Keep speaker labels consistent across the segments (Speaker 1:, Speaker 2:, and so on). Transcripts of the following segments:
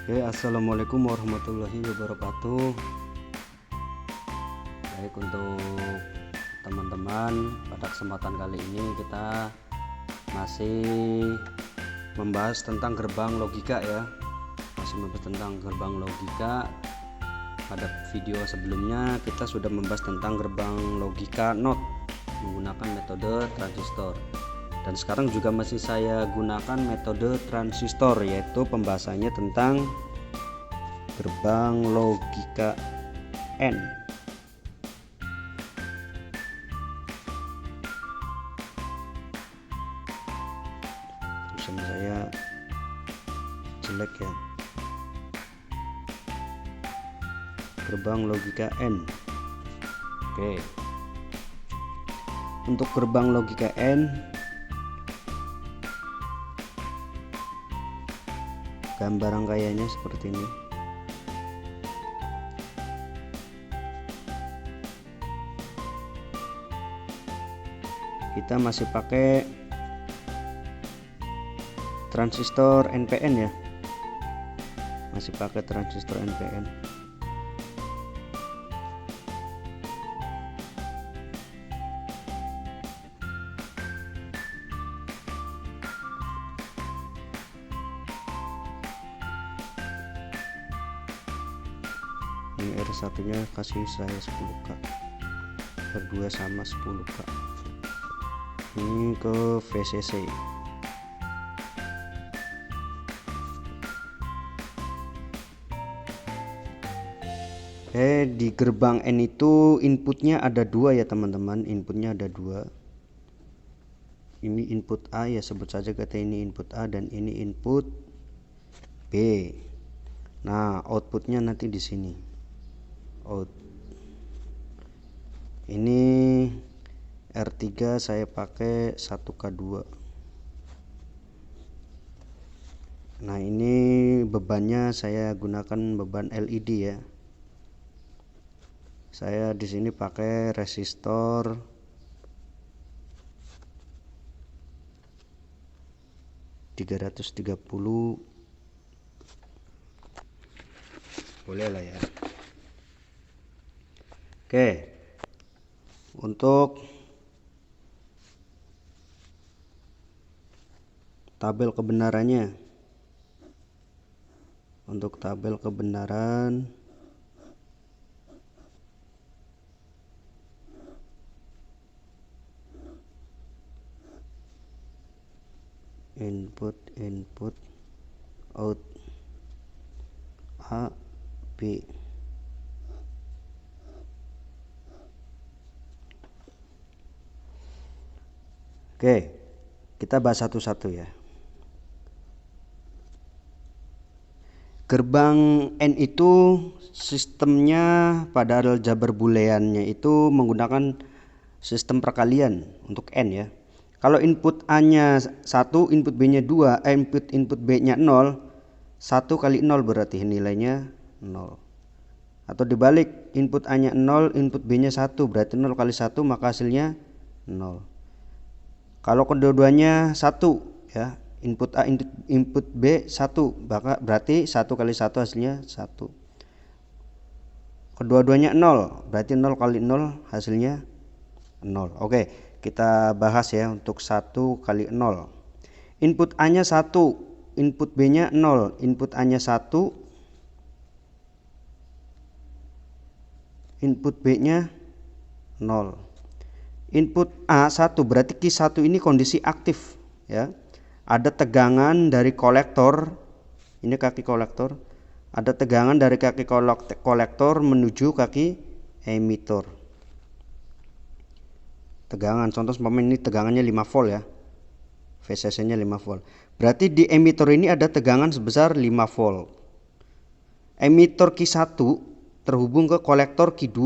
Speaker 1: Oke, assalamualaikum warahmatullahi wabarakatuh. Baik, untuk teman-teman, pada kesempatan kali ini kita masih membahas tentang gerbang logika ya. Masih membahas tentang gerbang logika. Pada video sebelumnya kita sudah membahas tentang gerbang logika NOT menggunakan metode transistor. Dan sekarang juga masih saya gunakan metode transistor, yaitu pembahasannya tentang gerbang logika N. Tulisan saya jelek ya. Gerbang logika N. Oke. Untuk gerbang logika N, gambar rangkaiannya seperti ini. Kita masih pakai transistor NPN ya. Masih pakai transistor NPN. Ini R1 nya kasih saya 10K, R2 sama 10K. Ini ke VCC. Di gerbang N itu inputnya ada dua ya teman-teman. Inputnya ada dua. Ini input A ya, sebut saja kata ini input A, dan ini input B. Nah, outputnya nanti di sini. Ini R3 saya pakai 1K2. Nah, ini bebannya saya gunakan beban LED ya. Saya di sini pakai resistor 330. Boleh lah ya. Oke. Untuk tabel kebenarannya. Untuk tabel kebenaran input out A B. Oke, kita bahas satu-satu ya. Gerbang N itu sistemnya pada aljabar booleannya itu menggunakan sistem perkalian untuk N ya. Kalau input A-nya 1, input B-nya 2, input B-nya 0, 1 kali 0 berarti nilainya 0. Atau dibalik, input A-nya 0, input B-nya 1, berarti 0 kali 1 maka hasilnya 0. Kalau kedua-duanya 1 ya, input A input B 1, maka berarti 1 kali 1 hasilnya 1. Kedua-duanya 0, berarti 0 kali 0 hasilnya 0. Oke, kita bahas ya untuk 1 kali 0. Input A-nya 1, input B-nya 0, input A-nya 1, input B-nya 0. Input A 1 berarti Q1 ini kondisi aktif ya. Ada tegangan dari kolektor, ini kaki kolektor. Ada tegangan dari kaki kolektor menuju kaki emitor. Tegangan, contoh umpamanya ini tegangannya 5 volt ya. VCC-nya 5 volt. Berarti di emitor ini ada tegangan sebesar 5 volt. Emitor Q1 terhubung ke kolektor Q2.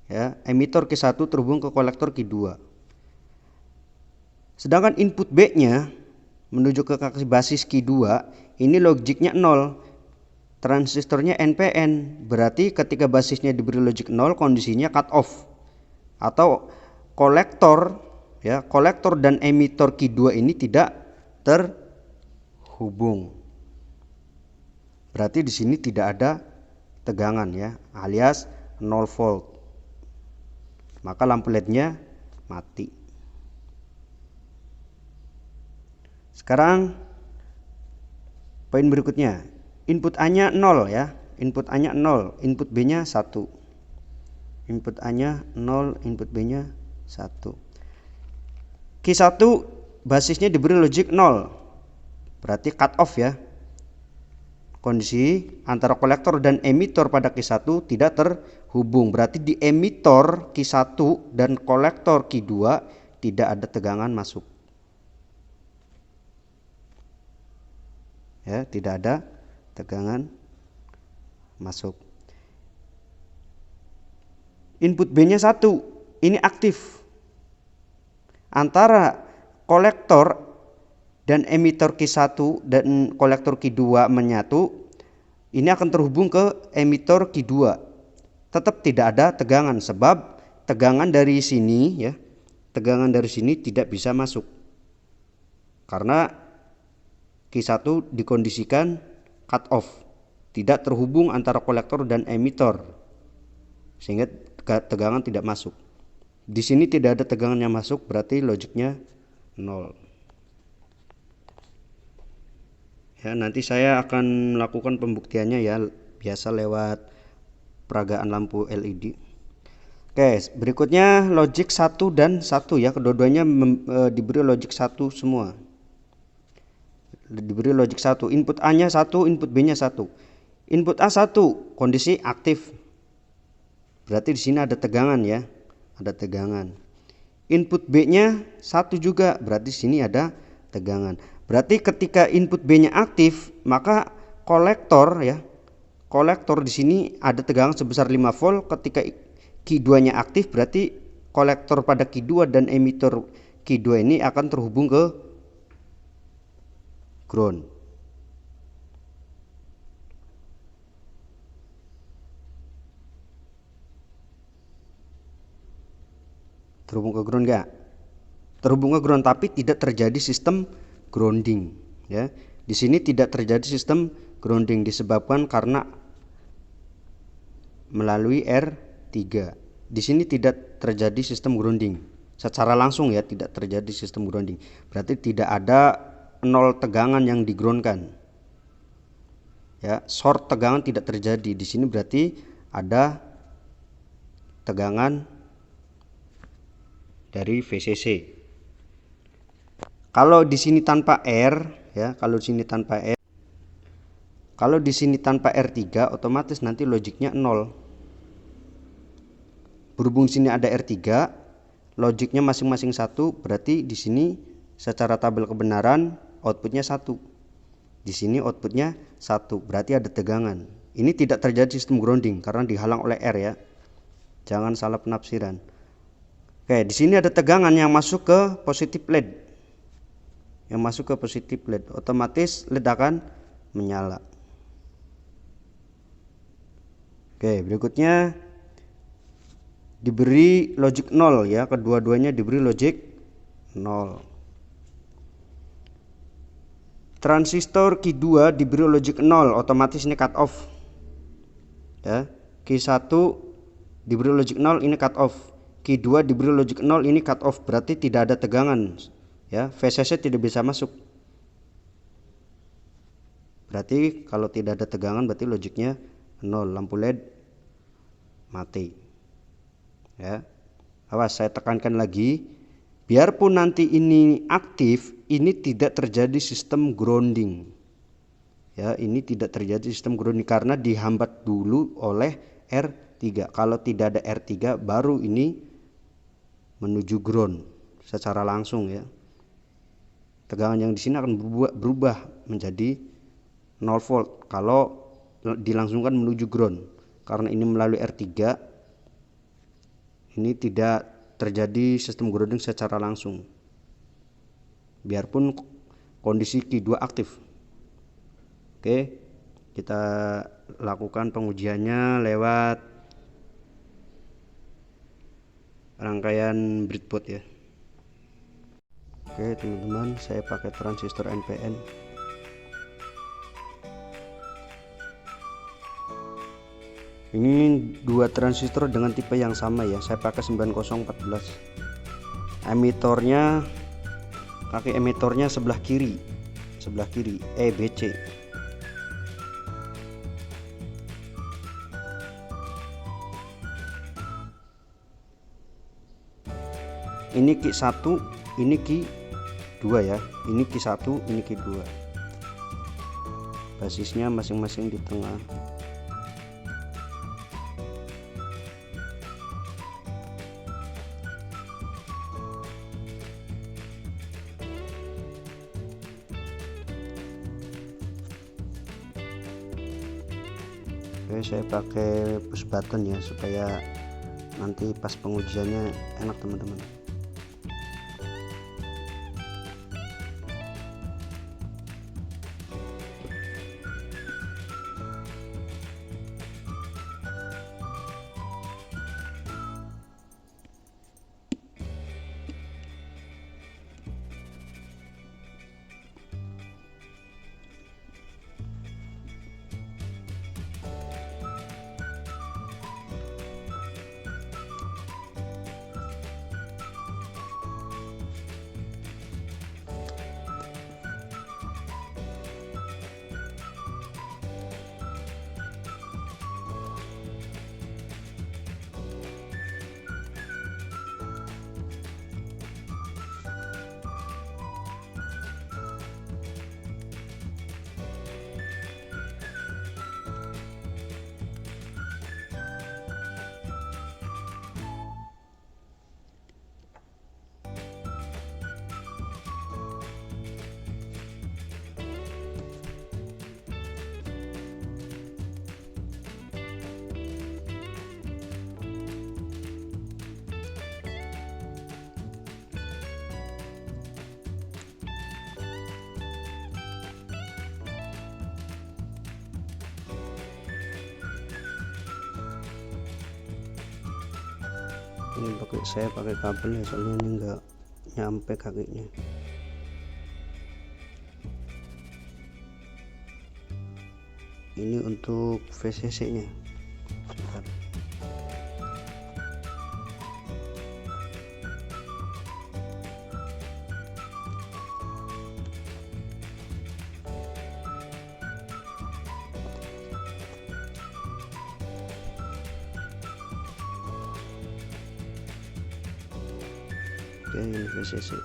Speaker 1: Ya, emitor Q1 terhubung ke kolektor Q2. Sedangkan input B-nya menuju ke kaki basis Q2, ini logiknya 0. Transistornya NPN, berarti ketika basisnya diberi logik 0, kondisinya cut off. Atau kolektor ya, kolektor dan emitor Q2 ini tidak terhubung. berarti di sini tidak ada tegangan ya, alias 0 volt. Maka lampu LED-nya mati. Sekarang poin berikutnya, input A-nya 0 ya. Input A-nya 0, input B-nya 1. Input A-nya 0, input B-nya 1. Q1 basisnya diberi logic 0. Berarti cut off ya. Kondisi antara kolektor dan emitor pada Q1 tidak terhubung. Berarti di emitor Q1 dan kolektor Q2 tidak ada tegangan masuk. Ya, tidak ada tegangan masuk. Input B-nya 1. Ini aktif. Antara kolektor dan emitor Q1 dan kolektor Q2 menyatu, ini akan terhubung ke emitor Q2. Tetap tidak ada tegangan sebab tegangan dari sini ya, tegangan dari sini tidak bisa masuk. Karena Q1 dikondisikan cut off, tidak terhubung antara kolektor dan emitor. Sehingga tegangan tidak masuk. Di sini tidak ada tegangan yang masuk, berarti logiknya 0. Ya, nanti saya akan melakukan pembuktiannya ya, biasa lewat peragaan lampu LED. Oke, berikutnya logic 1 dan 1 ya, kedua-duanya diberi logic 1 semua. Diberi logic 1, input A-nya 1, input B-nya 1. Input A1 kondisi aktif. Berarti di sini ada tegangan ya, ada tegangan. Input B-nya 1 juga, berarti di sini ada tegangan. Berarti ketika input B-nya aktif, maka kolektor ya, kolektor di sini ada tegangan sebesar 5 volt. Ketika Q2-nya aktif, berarti kolektor pada Q2 dan emitor Q2 ini akan terhubung ke ground. Terhubung ke ground enggak? Terhubung ke ground, tapi tidak terjadi sistem grounding ya. Di sini tidak terjadi sistem grounding disebabkan karena melalui R3. Di sini tidak terjadi sistem grounding secara langsung ya, tidak terjadi sistem grounding. Berarti tidak ada 0 tegangan yang digroundkan. Ya, short tegangan tidak terjadi. Di sini berarti ada tegangan dari VCC. Kalau di sini tanpa R ya, kalau di sini tanpa R, kalau di sini tanpa R3 otomatis nanti logiknya 0. Berhubung sini ada R3, logiknya masing-masing 1, berarti di sini secara tabel kebenaran outputnya 1. Di sini outputnya 1, berarti ada tegangan. Ini tidak terjadi sistem grounding karena dihalang oleh R ya. Jangan salah penafsiran. Oke, di sini ada tegangan yang masuk ke positif LED. Yang masuk ke positif LED, otomatis LED akan menyala. Oke, berikutnya diberi logic 0 ya, kedua-duanya diberi logic 0. Transistor Q2 diberi logic 0, otomatis ini cut off. Ya, Q1 diberi logic 0, ini cut off. Q2 diberi logic 0, ini cut off, berarti tidak ada tegangan. Ya, VCC tidak bisa masuk. Berarti kalau tidak ada tegangan berarti logiknya 0, lampu LED mati. Ya. Awas, saya tekankan lagi, biarpun nanti ini aktif, ini tidak terjadi sistem grounding. Ya, ini tidak terjadi sistem grounding karena dihambat dulu oleh R3. Kalau tidak ada R3 baru ini menuju ground secara langsung ya. Tegangan yang di sini akan berubah menjadi 0 volt kalau dilangsungkan menuju ground. Karena ini melalui R3, ini tidak terjadi sistem grounding secara langsung. Biarpun kondisi Q2 aktif. Oke, kita lakukan pengujiannya lewat rangkaian breadboard ya. Oke teman-teman, saya pakai transistor NPN. Ini dua transistor dengan tipe yang sama ya, saya pakai 9014. Emitornya pakai emitornya sebelah kiri EBC. Ini Q 1, ini Q 2 ya, ini Q 1, ini Q 2. Basisnya masing-masing di tengah. Oke, saya pakai push button ya supaya nanti pas pengujiannya enak teman-teman. Ini saya pakai kabel ya, soalnya ini enggak nyampe kakinya. Ini untuk VCC nya. Bentar. Oke, ini VCC.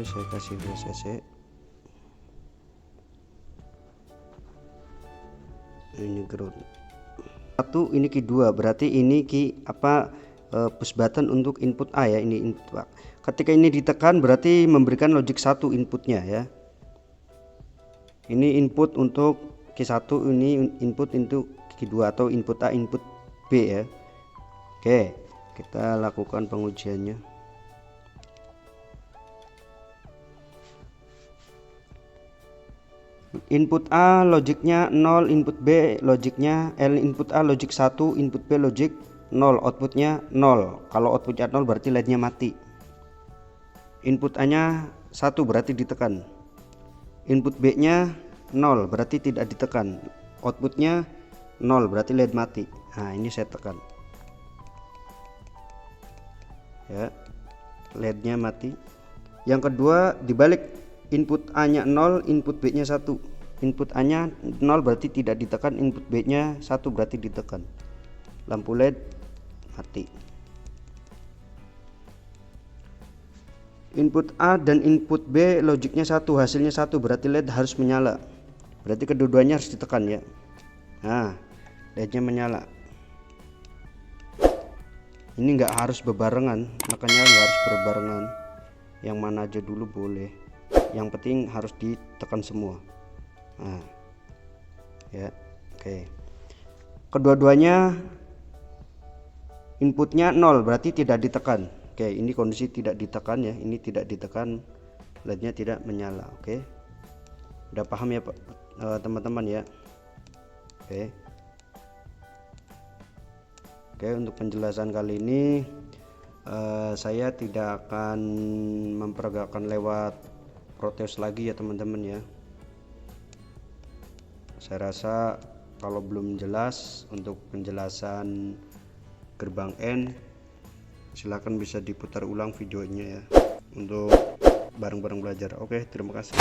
Speaker 1: Saya kasih VCC. Ini ground. Satu, ini Q 2, berarti ini Q push button untuk input A ya, ini input A. Ketika ini ditekan berarti memberikan logic 1 inputnya ya. Ini input untuk Q1, ini input untuk Q2 atau input A input B ya. Oke, kita lakukan pengujiannya. Input A logiknya 0, input B logiknya input A logik 1, input B logik 0, outputnya 0. Kalau outputnya 0 berarti LED-nya mati. Input A nya 1 berarti ditekan, input B nya 0 berarti tidak ditekan, outputnya 0 berarti LED mati. Nah ini saya tekan ya, LED-nya mati. Yang kedua dibalik, input A nya 0, input B nya 1. Input A nya 0 berarti tidak ditekan, input B nya 1 berarti ditekan, lampu LED mati. Input A dan input B logiknya 1, hasilnya 1 berarti LED harus menyala, berarti kedua-duanya harus ditekan ya. Nah LED-nya menyala. Ini enggak harus berbarengan, makanya enggak harus berbarengan, yang mana aja dulu boleh, yang penting harus ditekan semua. Nah ya, oke. Kedua-duanya inputnya 0 berarti tidak ditekan. Oke, ini kondisi tidak ditekan ya, ini tidak ditekan, LED-nya tidak menyala. Oke, udah paham ya Pak, teman-teman ya. Oke, Oke, untuk penjelasan kali ini saya tidak akan memperagakan lewat protes lagi ya teman-teman ya. Saya rasa kalau belum jelas untuk penjelasan gerbang N, silahkan bisa diputar ulang videonya ya untuk bareng-bareng belajar. Oke, terima kasih.